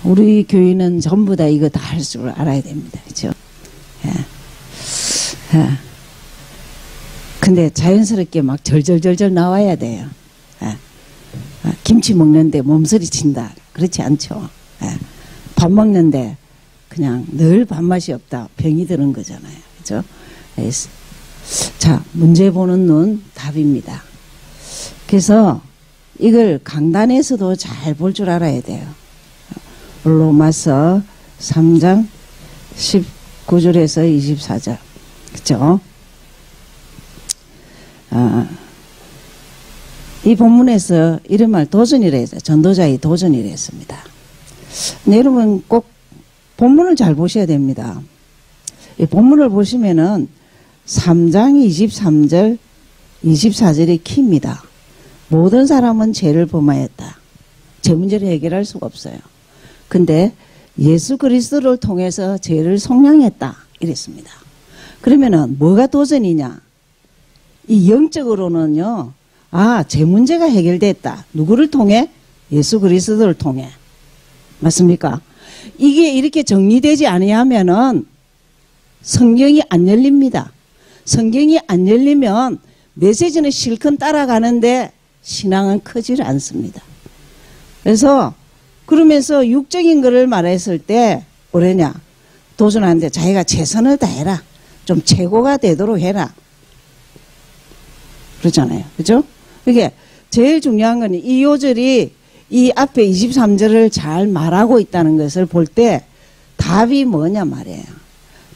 우리 교인은 전부 다 이거 다 할 줄 알아야 됩니다. 그죠? 예. 예. 근데 자연스럽게 막 절절절절 나와야 돼요. 예. 김치 먹는데 몸서리 친다. 그렇지 않죠. 예. 밥 먹는데 그냥 늘 밥맛이 없다. 병이 드는 거잖아요. 그죠? 예. 자, 문제 보는 눈 답입니다. 그래서 이걸 강단에서도 잘 볼 줄 알아야 돼요. 로마서 3장 19절에서 24절. 그죠? 이 본문에서 이런 말 도전이라 했어요. 전도자의 도전이라 했습니다. 근데 여러분 꼭 본문을 잘 보셔야 됩니다. 이 본문을 보시면은 3장 23절 24절이 키입니다. 모든 사람은 죄를 범하였다. 죄 문제를 해결할 수가 없어요. 근데 예수 그리스도를 통해서 죄를 속량했다 이랬습니다. 그러면은 뭐가 도전이냐? 이 영적으로는요. 죄 문제가 해결됐다. 누구를 통해? 예수 그리스도를 통해. 맞습니까? 이게 이렇게 정리되지 아니하면은 성경이 안 열립니다. 성경이 안 열리면 메시지는 실컷 따라가는데 신앙은 크질 않습니다. 그래서 그러면서 육적인 것을 말했을 때 뭐래냐? 도전하는데 자기가 최선을 다해라. 좀 최고가 되도록 해라. 그렇잖아요. 그죠? 이게 제일 중요한 건 이 요절이 이 앞에 23절을 잘 말하고 있다는 것을 볼 때 답이 뭐냐 말이에요.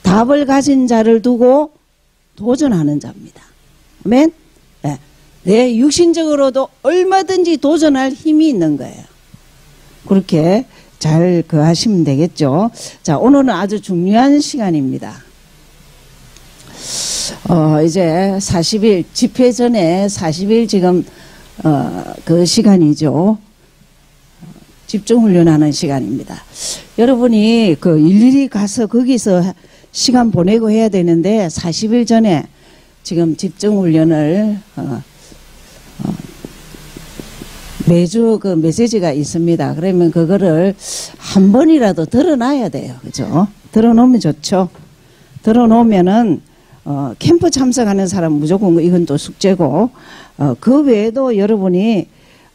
답을 가진 자를 두고 도전하는 자입니다. 아멘? 네. 내 육신적으로도 얼마든지 도전할 힘이 있는 거예요. 그렇게 잘 하시면 되겠죠. 자, 오늘은 아주 중요한 시간입니다. 이제 40일, 집회 전에 40일 지금, 그 시간이죠. 집중훈련하는 시간입니다. 여러분이 일일이 가서 거기서 시간 보내고 해야 되는데 40일 전에 지금 집중훈련을, 매주 그 메시지가 있습니다. 그러면 그거를 한 번이라도 들어놔야 돼요. 그죠? 들어놓으면 좋죠. 들어놓으면은, 캠프 참석하는 사람 무조건 이건 또 숙제고, 그 외에도 여러분이,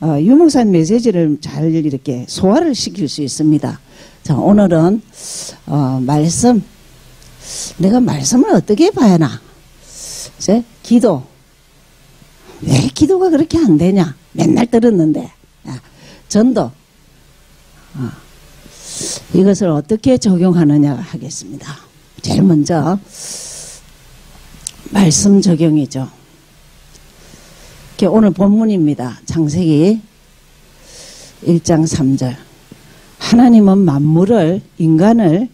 유목산 메시지를 잘 이렇게 소화를 시킬 수 있습니다. 자, 오늘은, 말씀. 내가 말씀을 어떻게 봐야 하나? 이제 기도. 왜 기도가 그렇게 안 되냐? 맨날 들었는데. 전도. 이것을 어떻게 적용하느냐 하겠습니다. 제일 먼저 말씀 적용이죠. 오늘 본문입니다. 창세기 1장 3절. 하나님은 만물을, 인간을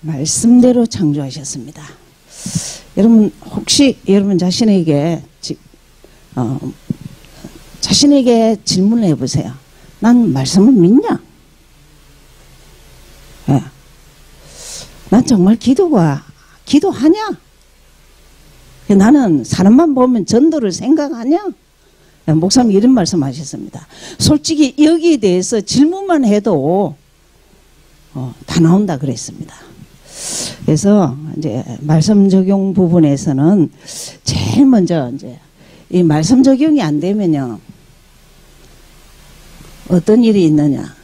말씀대로 창조하셨습니다. 여러분 혹시 여러분 자신에게 질문을 해보세요. 난 말씀을 믿냐? 예. 난 정말 기도하냐? 나는 사람만 보면 전도를 생각하냐? 목사님 이런 말씀하셨습니다. 솔직히 여기에 대해서 질문만 해도 다 나온다 그랬습니다. 그래서 이제 말씀 적용 부분에서는 제일 먼저 이제 이 말씀 적용이 안 되면요 어떤 일이 있느냐?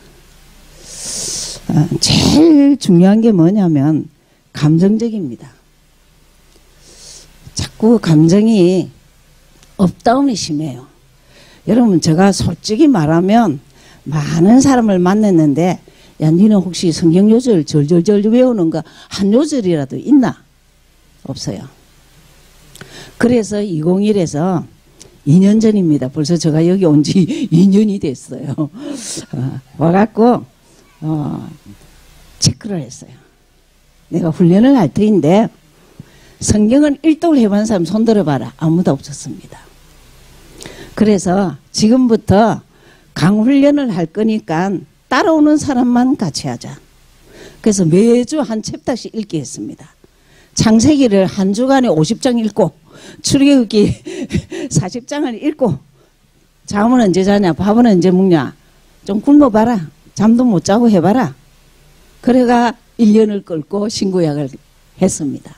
제일 중요한 게 뭐냐면 감정적입니다. 자꾸 감정이 업다운이 심해요. 여러분 제가 솔직히 말하면 많은 사람을 만났는데 야 니는 혹시 성경 요절 절절절 외우는 거 한 요절이라도 있나? 없어요. 그래서 2021에서 2년 전입니다. 벌써 제가 여기 온 지 2년이 됐어요. 와갖고 체크를 했어요. 내가 훈련을 할 터인데 성경은 일독을 해본 사람 손 들어봐라. 아무도 없었습니다. 그래서 지금부터 강훈련을 할 거니까 따라오는 사람만 같이 하자. 그래서 매주 한 챕터씩 읽기 했습니다. 창세기를 한 주간에 50장 읽고 출애굽기 40장을 읽고 잠은 언제 자냐? 밥은 언제 먹냐? 좀 굶어봐라. 잠도 못 자고 해봐라. 그래가 1년을 끌고 신구약을 했습니다.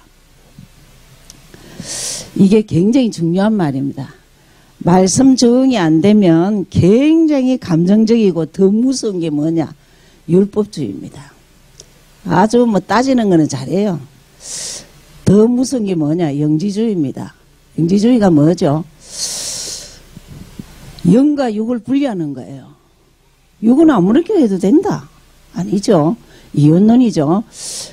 이게 굉장히 중요한 말입니다. 말씀 적응이 안 되면 굉장히 감정적이고 더 무서운 게 뭐냐? 율법주의입니다. 아주 뭐 따지는 거는 잘해요. 더 무서운 게 뭐냐? 영지주의입니다. 영지주의가 뭐죠? 영과 육을 분리하는 거예요. 육은 아무렇게 해도 된다. 아니죠. 이혼론이죠.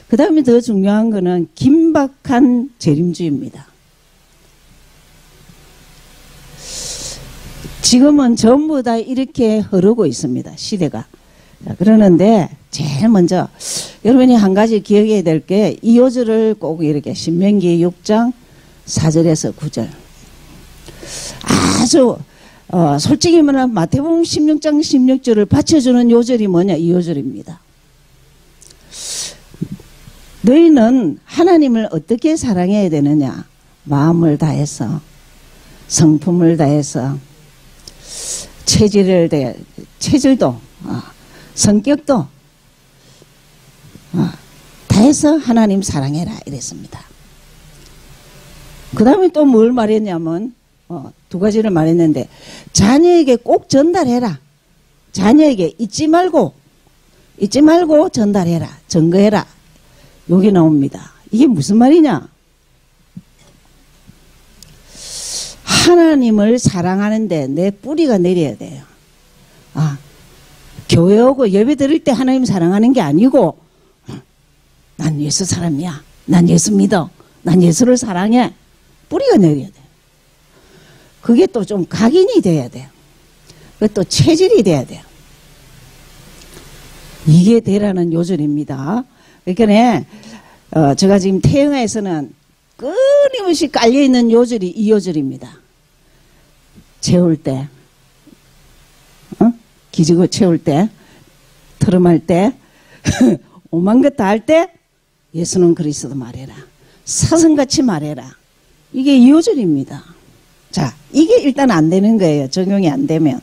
그 다음에 더 중요한 거는 긴박한 재림주의입니다. 지금은 전부 다 이렇게 흐르고 있습니다. 시대가. 자, 그러는데 제일 먼저 여러분이 한 가지 기억해야 될 게 이 요절을 꼭 이렇게 신명기 6장 4절에서 9절 아주 솔직히 말하면 마태복음 16장 16절을 받쳐주는 요절이 뭐냐? 이 요절입니다. 너희는 하나님을 어떻게 사랑해야 되느냐? 마음을 다해서, 성품을 다해서, 체질도, 성격도 다해서 하나님 사랑해라 이랬습니다. 그 다음에 또 뭘 말했냐면 두 가지를 말했는데 자녀에게 꼭 전달해라. 자녀에게 잊지 말고 전달해라. 증거해라. 여기 나옵니다. 이게 무슨 말이냐? 하나님을 사랑하는데 내 뿌리가 내려야 돼요. 교회 오고 예배 드릴 때 하나님 사랑하는 게 아니고 난 예수 사람이야. 난 예수 믿어. 난 예수를 사랑해. 뿌리가 내려야 돼요. 그게 또 좀 각인이 돼야 돼요. 그게 또 체질이 돼야 돼요. 이게 되라는 요절입니다. 그러니까 제가 지금 태영아에서는 끊임없이 깔려있는 요절이 이 요절입니다. 채울 때, 기지고 채울 때, 트름할 때, 오만 것 다 할 때 예수는 그리스도 말해라. 사슴같이 말해라. 이게 이 요절입니다. 자, 이게 일단 안 되는 거예요. 적용이 안 되면.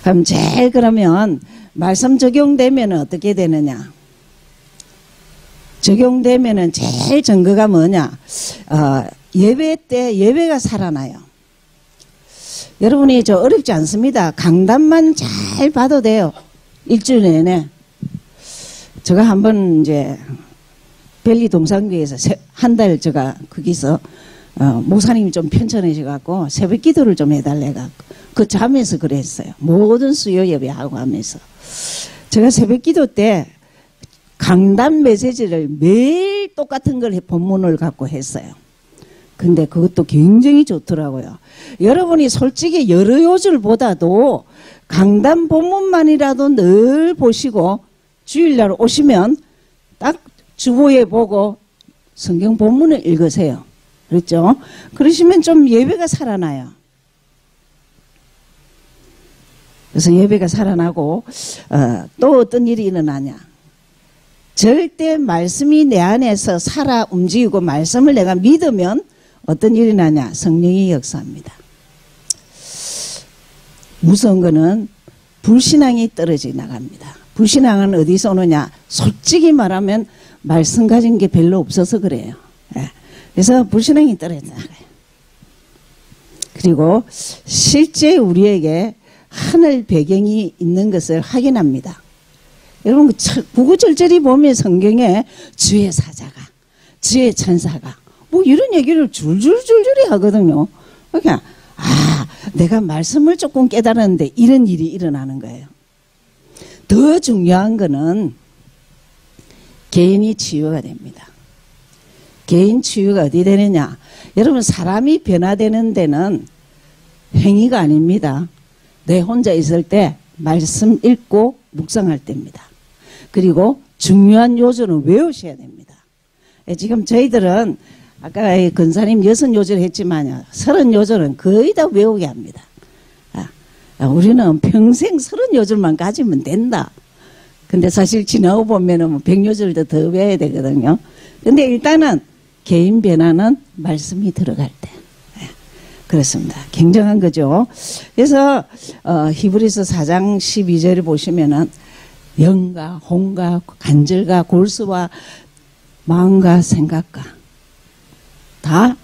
그럼 그러면 말씀 적용되면 어떻게 되느냐? 적용되면은 제일 증거가 뭐냐? 예배 때 예배가 살아나요. 여러분이 어렵지 않습니다. 강단만 잘 봐도 돼요. 일주일 내내. 제가 한번 벨리 동산교회에서 한 달 제가 거기서 목사님이 좀 편찮으셔갖고 새벽 기도를 좀 해달래갖고 그 잠에서 그랬어요. 모든 수요 예배하고 하면서 제가 새벽 기도 때 강단 메시지를 매일 똑같은 걸 본문을 갖고 했어요. 근데 그것도 굉장히 좋더라고요. 여러분이 솔직히 여러 요절보다도 강단 본문만이라도 늘 보시고 주일날 오시면 딱 주보에 보고 성경 본문을 읽으세요. 그렇죠? 그러시면 좀 예배가 살아나요. 그래서 예배가 살아나고 또 어떤 일이 일어나냐? 절대 말씀이 내 안에서 살아 움직이고 말씀을 내가 믿으면 어떤 일이 나냐? 성령이 역사합니다. 무서운 거는 불신앙이 떨어져 나갑니다. 불신앙은 어디서 오느냐? 솔직히 말하면 말씀 가진 게 별로 없어서 그래요. 그래서 불신앙이 떨어져 나가요. 그리고 실제 우리에게 하늘 배경이 있는 것을 확인합니다. 여러분 구구절절히 보면 성경에 주의 사자가, 주의 천사가 뭐 이런 얘기를 줄줄줄줄이 하거든요. 그러니까 내가 말씀을 조금 깨달았는데 이런 일이 일어나는 거예요. 더 중요한 거는 개인이 치유가 됩니다. 개인 치유가 어디 되느냐? 여러분 사람이 변화되는 데는 행위가 아닙니다. 내 혼자 있을 때 말씀 읽고 묵상할 때입니다. 그리고 중요한 요절은 외우셔야 됩니다. 지금 저희들은 아까 근사님 6요절 했지만요. 30요절은 거의 다 외우게 합니다. 우리는 평생 30요절만 가지면 된다. 근데 사실 지나고 보면은 100요절도 더 외워야 되거든요. 근데 일단은 개인 변화는 말씀이 들어갈 때. 그렇습니다. 굉장한 거죠. 그래서 히브리서 4장 12절에 보시면은 영과 혼과 간절과 골수와 마음과 생각과 다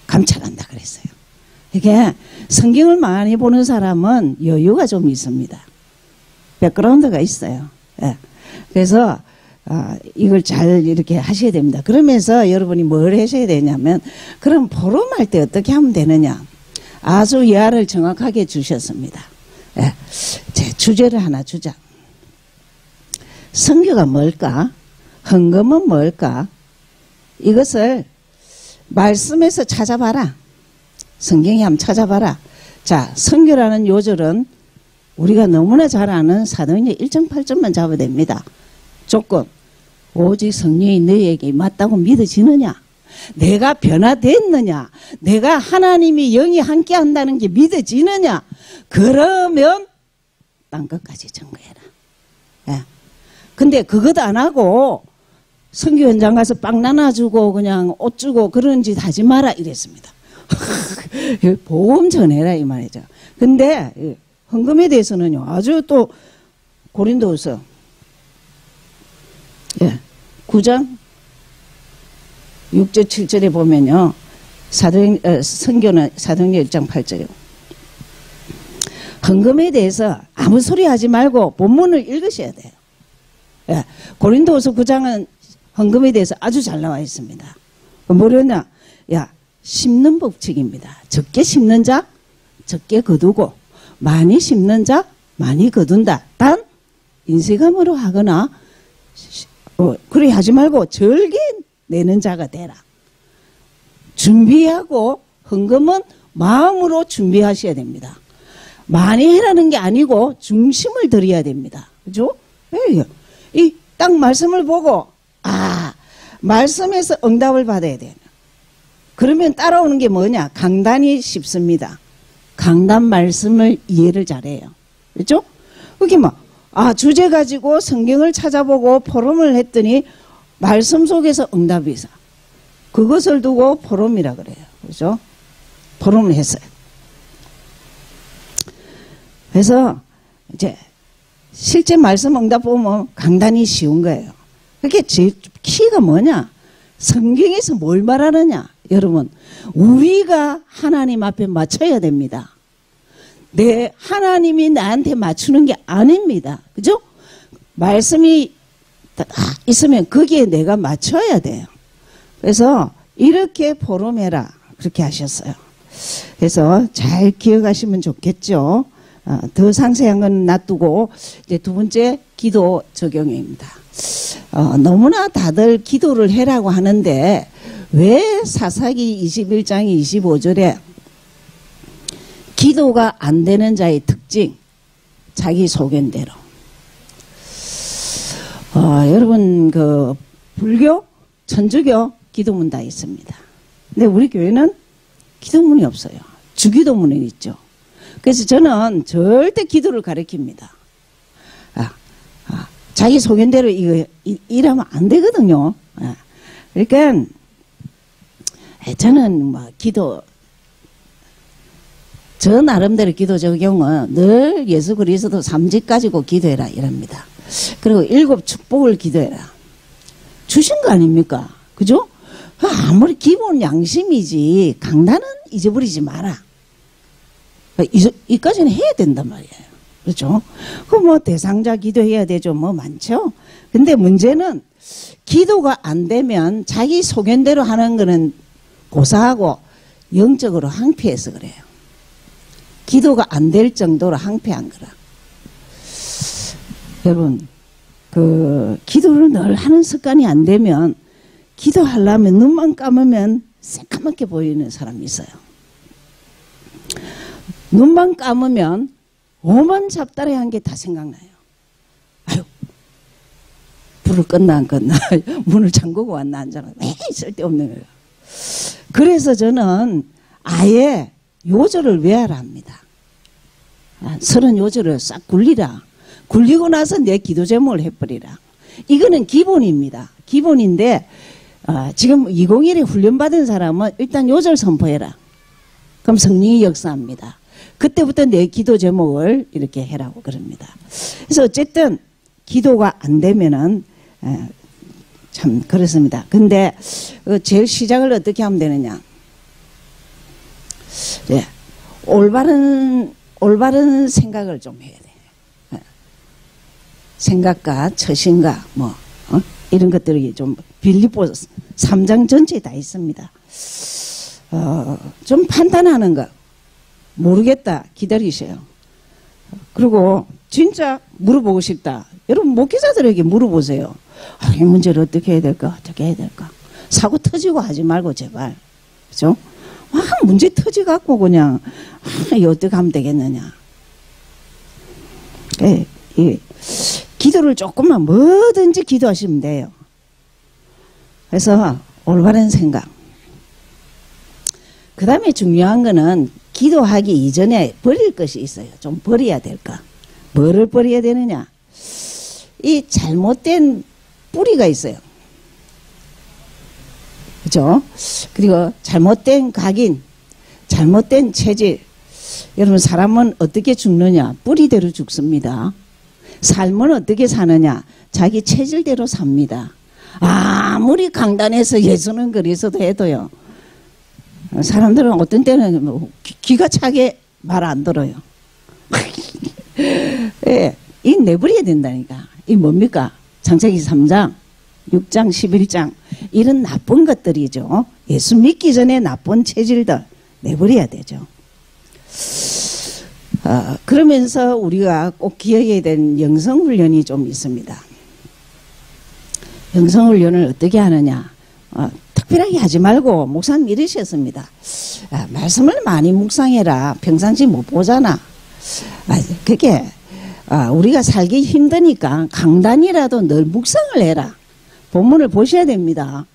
감찰한다 그랬어요. 이게 성경을 많이 보는 사람은 여유가 좀 있습니다. 백그라운드가 있어요. 예. 그래서 이걸 잘 이렇게 하셔야 됩니다. 그러면서 여러분이 뭘 하셔야 되냐면 그럼 포럼할 때 어떻게 하면 되느냐. 아주 예화를 정확하게 주셨습니다. 예. 제 주제를 하나 주자. 선교가 뭘까? 헌금은 뭘까? 이것을 말씀에서 찾아봐라. 성경에 한번 찾아봐라. 자, 선교라는 요절은 우리가 너무나 잘 아는 사도행전 1장 8절만 잡아야 됩니다. 조건. 오직 성령이 너희에게 맞다고 믿어지느냐? 내가 변화됐느냐? 내가 하나님이 영이 함께 한다는 게 믿어지느냐? 그러면 땅끝까지 증거해라. 예. 근데 그것도 안 하고 선교 현장 가서 빵 나눠주고 그냥 옷 주고 그런 짓 하지 마라 이랬습니다. 복음 전해라 이 말이죠. 근데 헌금에 대해서는요 아주 또 고린도후서 9장 6절 7절에 보면요 선교는 사도행전 1장 8절이요 헌금에 대해서 아무 소리 하지 말고 본문을 읽으셔야 돼요. 예, 고린도후서 9장은 헌금에 대해서 아주 잘 나와 있습니다. 뭐랬냐? 야, 심는 법칙입니다. 적게 심는 자 적게 거두고 많이 심는 자 많이 거둔다. 단 인세감으로 하거나 그래 하지 말고 절개 내는 자가 되라. 준비하고 헌금은 마음으로 준비하셔야 됩니다. 많이 해라는 게 아니고 중심을 들여야 됩니다. 그죠? 이 딱 말씀을 보고 말씀에서 응답을 받아야 돼요. 그러면 따라오는 게 뭐냐? 강단이 쉽습니다. 강단 말씀을 이해를 잘해요. 그렇죠? 그게 주제 가지고 성경을 찾아보고 포럼을 했더니 말씀 속에서 응답이 있어. 그것을 두고 포럼이라 그래요. 그렇죠? 포럼을 했어요. 그래서 이제 실제 말씀 응답 보면 강단이 쉬운 거예요. 그게 제 키가 뭐냐? 성경에서 뭘 말하느냐? 여러분, 우리가 하나님 앞에 맞춰야 됩니다. 하나님이 나한테 맞추는 게 아닙니다. 그죠? 말씀이 있으면 거기에 내가 맞춰야 돼요. 그래서 이렇게 포럼해라. 그렇게 하셨어요. 그래서 잘 기억하시면 좋겠죠. 더 상세한 건 놔두고 이제 두 번째 기도 적용입니다. 너무나 다들 기도를 해라고 하는데 왜 사사기 21장 25절에 기도가 안 되는 자의 특징 자기 소견대로 여러분 그 불교 천주교 기도문 다 있습니다. 근데 우리 교회는 기도문이 없어요. 주기도문은 있죠. 그래서 저는 절대 기도를 가르칩니다. 자기 소견대로 이거 일하면 안 되거든요. 그러니까 저는 저 나름대로 기도 적용은 늘 예수 그리스도 3직 가지고 기도해라 이랍니다. 그리고 7 축복을 기도해라. 주신 거 아닙니까? 그죠? 아무리 기본 양심이지 강단은 잊어버리지 마라. 이까지는 해야 된단 말이에요. 그렇죠? 대상자 기도해야 되죠. 많죠? 근데 문제는 기도가 안 되면 자기 소견대로 하는 거는 고사하고 영적으로 항폐해서 그래요. 기도가 안 될 정도로 항폐한 거라. 여러분, 기도를 늘 하는 습관이 안 되면 기도하려면 눈만 감으면 새까맣게 보이는 사람이 있어요. 눈만 감으면 오만 잡다리 한 게 다 생각나요. 아유, 불을 껐나 안 껐나, 문을 잠그고 왔나 안 잠그고, 쓸데없는 거예요. 그래서 저는 아예 요절을 외워라 합니다. 30요절을 싹 굴리라. 굴리고 나서 내 기도 제목을 해버리라. 이거는 기본입니다. 기본인데 지금 201에 훈련받은 사람은 일단 요절 선포해라. 그럼 성령이 역사합니다. 그때부터 내 기도 제목을 이렇게 해라고 그럽니다. 그래서 어쨌든 기도가 안 되면은 참 그렇습니다. 근데 제일 시작을 어떻게 하면 되느냐? 예, 올바른 생각을 좀 해야 돼. 생각과 처신과 이런 것들이 좀 빌립보 3장 전체에 다 있습니다. 좀 판단하는 거 모르겠다 기다리세요. 그리고 진짜 물어보고 싶다. 여러분 목회자들에게 물어보세요. 이 문제를 어떻게 해야 될까? 어떻게 해야 될까? 사고 터지고 하지 말고 제발. 그죠? 문제 터지갖고 그냥 이거 어떻게 하면 되겠느냐. 기도를 조금만 뭐든지 기도하시면 돼요. 그래서 올바른 생각. 그 다음에 중요한 거는 기도하기 이전에 버릴 것이 있어요. 좀 버려야 될까? 뭐를 버려야 되느냐? 이 잘못된 뿌리가 있어요. 그죠? 그리고 잘못된 각인, 잘못된 체질. 여러분 사람은 어떻게 죽느냐? 뿌리대로 죽습니다. 삶은 어떻게 사느냐? 자기 체질대로 삽니다. 아무리 강단해서 예수는 그리스도 해도요. 사람들은 어떤 때는 귀가 차게 말 안 들어요. 예, 이 내버려야 된다니까. 이 뭡니까? 창세기 3장, 6장, 11장 이런 나쁜 것들이죠. 예수 믿기 전에 나쁜 체질들 내버려야 되죠. 그러면서 우리가 꼭 기억해야 되는 영성훈련이 좀 있습니다. 영성훈련을 어떻게 하느냐? 특별하게 하지 말고 목사님 이러셨습니다. 말씀을 많이 묵상해라. 평상시 못 보잖아. 그게 우리가 살기 힘드니까 강단이라도 늘 묵상을 해라. 본문을 보셔야 됩니다.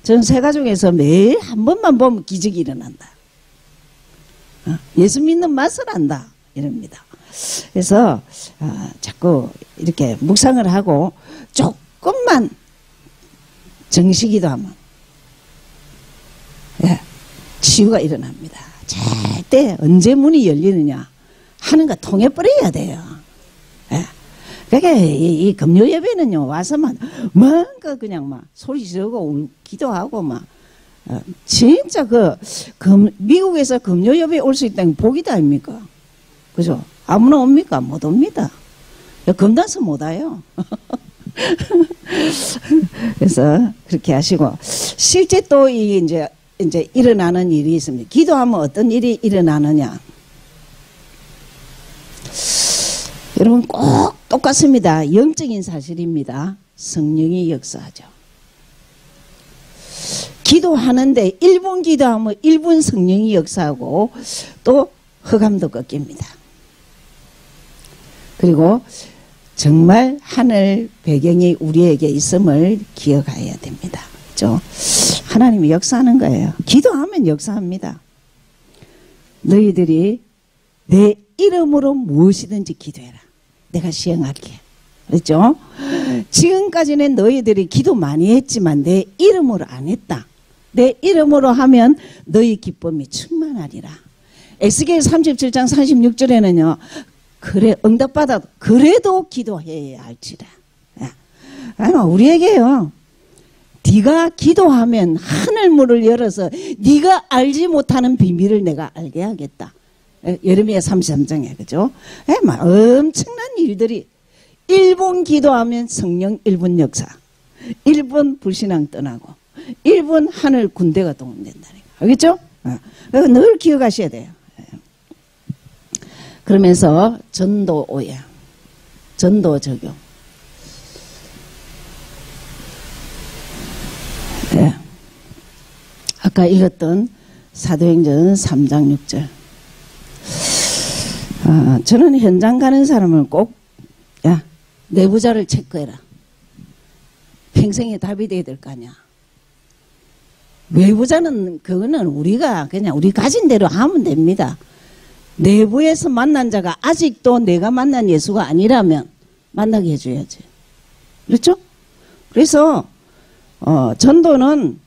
전 새가족에서 매일 한 번만 보면 기적이 일어난다. 예수 믿는 맛을 안다. 이럽니다. 그래서 자꾸 이렇게 묵상을 하고 조금만 정식기도 하면 치유가 일어납니다. 절대 언제 문이 열리느냐 하는 거 통해버려야 돼요. 그러니까 이 금요 예배는요 와서만 뭔가 그냥 막 소리 지르고 기도하고 막 진짜 미국에서 금요 예배 올 수 있다는 복이다 아닙니까? 그죠? 아무나 옵니까? 못 옵니다. 금단서 못 와요. 그래서 그렇게 하시고 실제 또 이제 일어나는 일이 있습니다. 기도하면 어떤 일이 일어나느냐? 여러분 꼭 똑같습니다. 영적인 사실입니다. 성령이 역사하죠. 기도하는데 1분 기도하면 1분 성령이 역사하고 또 흑암도 꺾입니다. 그리고 정말 하늘 배경이 우리에게 있음을 기억해야 됩니다. 그렇죠? 하나님이 역사하는 거예요. 기도하면 역사합니다. 너희들이 내 이름으로 무엇이든지 기도해라. 내가 시행할게. 그렇죠? 지금까지는 너희들이 기도 많이 했지만 내 이름으로 안 했다. 내 이름으로 하면 너희 기쁨이 충만하리라. 에스겔 37장 36절에는요. 그래 응답받아 그래도 기도해야 할지라. 우리에게요. 네가 기도하면 하늘문을 열어서 네가 알지 못하는 비밀을 내가 알게 하겠다. 예레미야 33장에 그죠? 엄청난 일들이 1분 기도하면 성령 1분 역사 1분 불신앙 떠나고 1분 하늘 군대가 동원된다니까. 알겠죠? 늘 기억하셔야 돼요. 그러면서 전도 오해, 전도 적용. 아까 읽었던 사도행전 3장 6절. 저는 현장 가는 사람을 꼭 내부자를 체크해라. 평생에 답이 돼야 될 거 아니야. 외부자는 그거는 우리가 그냥 우리 가진 대로 하면 됩니다. 내부에서 만난 자가 아직도 내가 만난 예수가 아니라면 만나게 해줘야지. 그렇죠? 그래서 전도는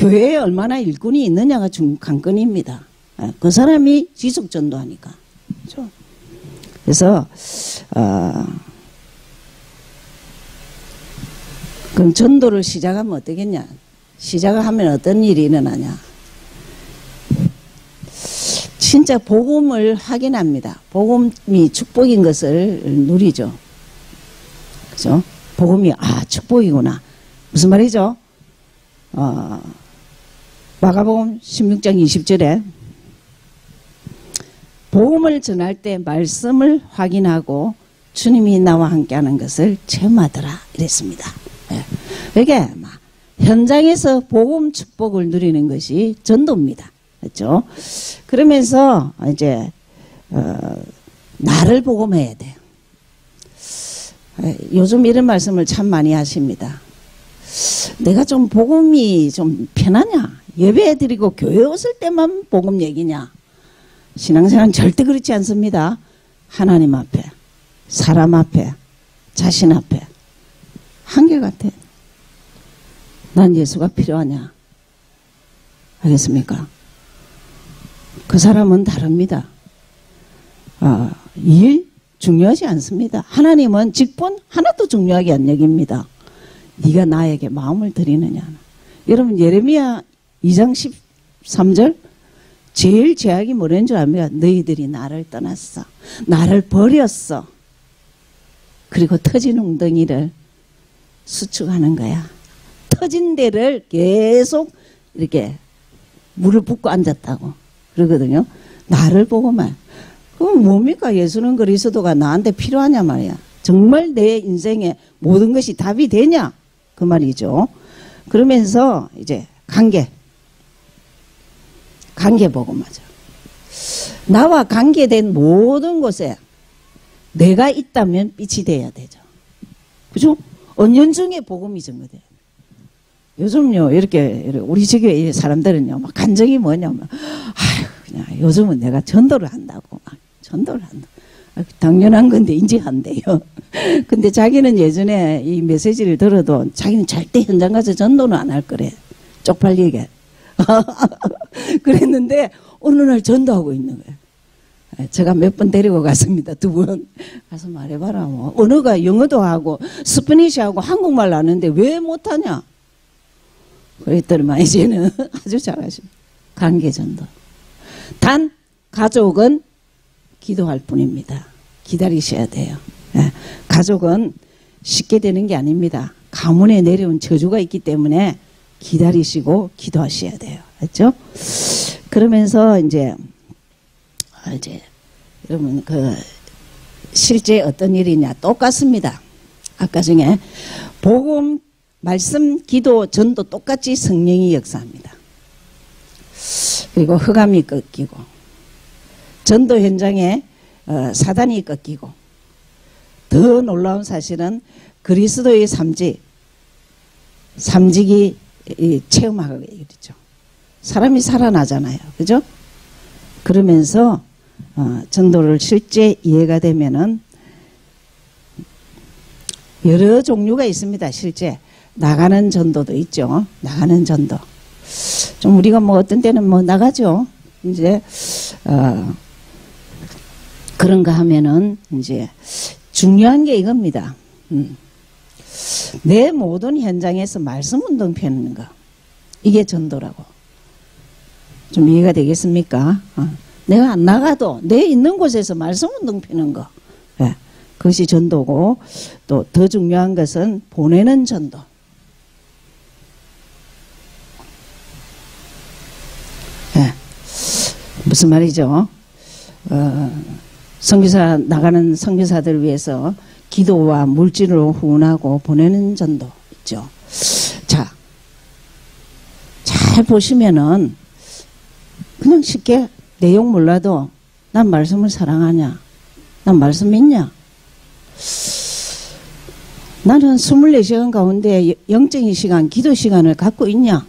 교회에 얼마나 일꾼이 있느냐가 관건입니다. 그 사람이 지속 전도하니까. 그렇죠? 그래서 그럼 전도를 시작하면 어떻겠냐? 시작하면 어떤 일이 일어나냐? 진짜 복음을 확인합니다. 복음이 축복인 것을 누리죠. 그죠? 복음이 축복이구나. 무슨 말이죠? 마가복음 16장 20절에 복음을 전할 때 말씀을 확인하고 주님이 나와 함께하는 것을 체험하더라 이랬습니다. 이게 현장에서 복음 축복을 누리는 것이 전도입니다. 그렇죠? 그러면서 이제 나를 복음해야 돼요. 요즘 이런 말씀을 참 많이 하십니다. 내가 좀 복음이 좀 편하냐? 예배 드리고 교회 왔을 때만 복음 얘기냐? 신앙생활은 절대 그렇지 않습니다. 하나님 앞에, 사람 앞에, 자신 앞에 한결같아. 난 예수가 필요하냐? 알겠습니까? 그 사람은 다릅니다. 일 중요하지 않습니다. 하나님은 직분 하나도 중요하게 안 여깁니다. 네가 나에게 마음을 드리느냐. 여러분 예레미야 2장 13절 제일 제약이 뭐라는 줄 압니까? 너희들이 나를 떠났어. 나를 버렸어. 그리고 터진 웅덩이를 수축하는 거야. 터진 데를 계속 이렇게 물을 붓고 앉았다고 그러거든요. 나를 보고만. 그럼 뭡니까? 예수는 그리스도가 나한테 필요하냐 말이야. 정말 내 인생에 모든 것이 답이 되냐? 그 말이죠. 그러면서 이제 관계 복음하죠. 나와 관계된 모든 곳에 내가 있다면 빛이 돼야 되죠. 그죠? 은연중에 복음이 전거돼요. 요즘요 이렇게 우리 지교회 사람들은요 막 간증이 뭐냐면 그냥 요즘은 내가 전도를 한다고 전도를 한다. 당연한 건데 인지한대요. 근데 자기는 예전에 이 메시지를 들어도 자기는 절대 현장 가서 전도는 안 할 거래. 쪽팔리게. 그랬는데 어느 날 전도하고 있는 거예요. 제가 몇 번 데리고 갔습니다. 2번. 가서 말해봐라. 뭐. 언어가 영어도 하고 스페니쉬하고 한국말 아는데 왜 못하냐. 그랬더니만 이제는 아주 잘하십니다. 관계전도. 단 가족은 기도할 뿐입니다. 기다리셔야 돼요. 가족은 쉽게 되는 게 아닙니다. 가문에 내려온 저주가 있기 때문에 기다리시고 기도하셔야 돼요. 그렇죠? 그러면서 이제 여러분 실제 어떤 일이냐 똑같습니다. 아까 중에 복음, 말씀, 기도, 전도 똑같이 성령이 역사합니다. 그리고 흑암이 꺾이고 전도 현장에 사단이 꺾이고 더 놀라운 사실은 그리스도의 삼직이 체험하게 되죠. 사람이 살아나잖아요. 그죠? 그러면서 전도를 실제 이해가 되면은 여러 종류가 있습니다. 실제 나가는 전도도 있죠. 나가는 전도. 좀 우리가 뭐 어떤 때는 뭐 나가죠. 이제 그런가 하면은 이제 중요한 게 이겁니다. 내 모든 현장에서 말씀 운동 펴는 거. 이게 전도라고. 좀 이해가 되겠습니까? 내가 안 나가도 내 있는 곳에서 말씀 운동 펴는 거. 네. 그것이 전도고 또 더 중요한 것은 보내는 전도. 네. 무슨 말이죠? 선교사 나가는 선교사들 위해서 기도와 물질로 후원하고 보내는 전도 있죠. 자, 잘 보시면은 그냥 쉽게 내용 몰라도 난 말씀을 사랑하냐? 난 말씀 믿냐? 나는 24시간 가운데 영적인 시간, 기도 시간을 갖고 있냐?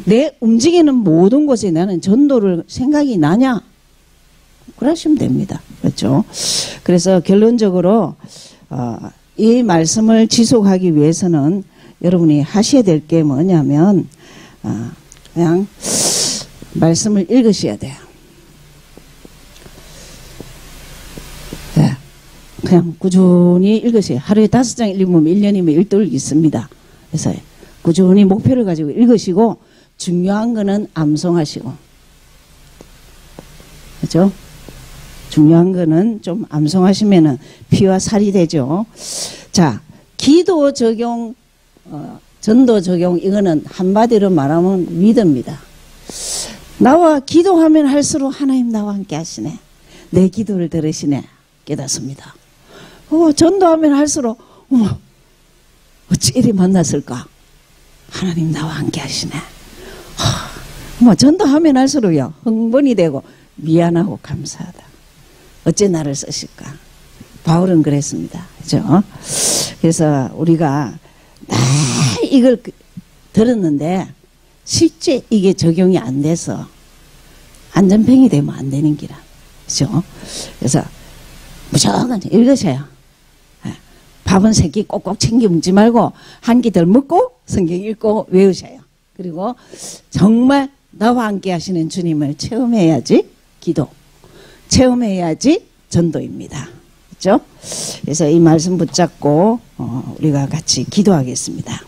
내 움직이는 모든 곳에 나는 전도를 생각이 나냐? 그러시면 됩니다. 그렇죠? 그래서 결론적으로 이 말씀을 지속하기 위해서는 여러분이 하셔야 될 게 뭐냐면 그냥 말씀을 읽으셔야 돼요. 네. 그냥 꾸준히 읽으세요. 하루에 5장 읽으면 1년이면 1돌 있습니다. 그래서 꾸준히 목표를 가지고 읽으시고 중요한 거는 암송하시고, 그죠? 중요한 거는 좀 암송하시면은 피와 살이 되죠. 자, 기도 적용, 전도 적용, 이거는 한마디로 말하면 믿음입니다. 나와 기도하면 할수록 하나님 나와 함께 하시네. 내 기도를 들으시네. 깨닫습니다. 전도하면 할수록 어찌 이리 만났을까? 하나님 나와 함께 하시네. 전도하면 할수록요, 흥분이 되고 미안하고 감사하다. 어째 나를 쓰실까? 바울은 그랬습니다. 그죠? 그래서 우리가 이걸 들었는데 실제 이게 적용이 안 돼서 안전병이 되면 안 되는 기라. 그죠? 그래서 무조건 읽으셔요. 밥은 3끼 꼭꼭 챙겨 먹지 말고 한 끼 덜 먹고 성경 읽고 외우셔요. 그리고 정말 나와 함께 하시는 주님을 체험해야지 기도, 체험해야지 전도입니다. 그렇죠? 그래서 이 말씀 붙잡고 우리가 같이 기도하겠습니다.